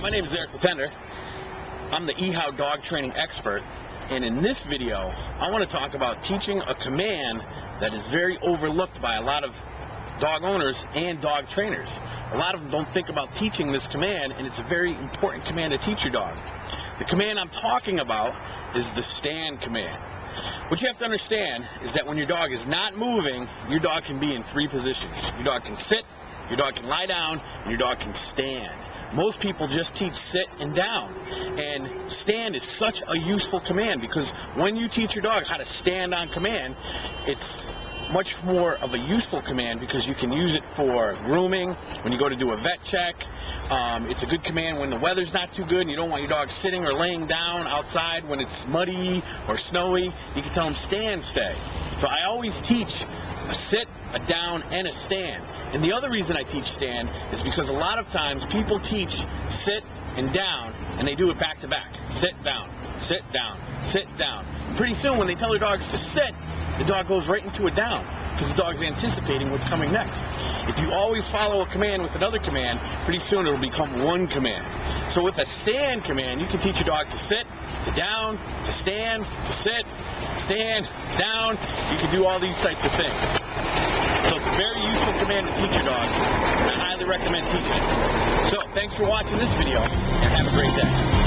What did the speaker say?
my name is Eric Latender. I'm the eHow dog training expert, and in this video I want to talk about teaching a command that is very overlooked by a lot of dog owners and dog trainers. A lot of them don't think about teaching this command, and it's a very important command to teach your dog. The command I'm talking about is the stand command. What you have to understand is that when your dog is not moving, your dog can be in three positions. Your dog can sit, your dog can lie down, and your dog can stand. Most people just teach sit and down, and stand is such a useful command because when you teach your dog how to stand on command, it's much more of a useful command because you can use it for grooming, when you go to do a vet check. It's a good command when the weather's not too good and you don't want your dog sitting or laying down outside when it's muddy or snowy. You can tell them stand, stay. So I always teach a sit, a down, and a stand. And the other reason I teach stand is because a lot of times people teach sit and down and they do it back to back. Sit down, sit down, sit down. Pretty soon when they tell their dogs to sit, the dog goes right into a down because the dog's anticipating what's coming next. If you always follow a command with another command, pretty soon it'll become one command. So with a stand command, you can teach your dog to sit, to down, to stand, to sit, stand, down. You can do all these types of things. So it's a very useful command to teach your dog, and I highly recommend teaching it. So thanks for watching this video, and have a great day.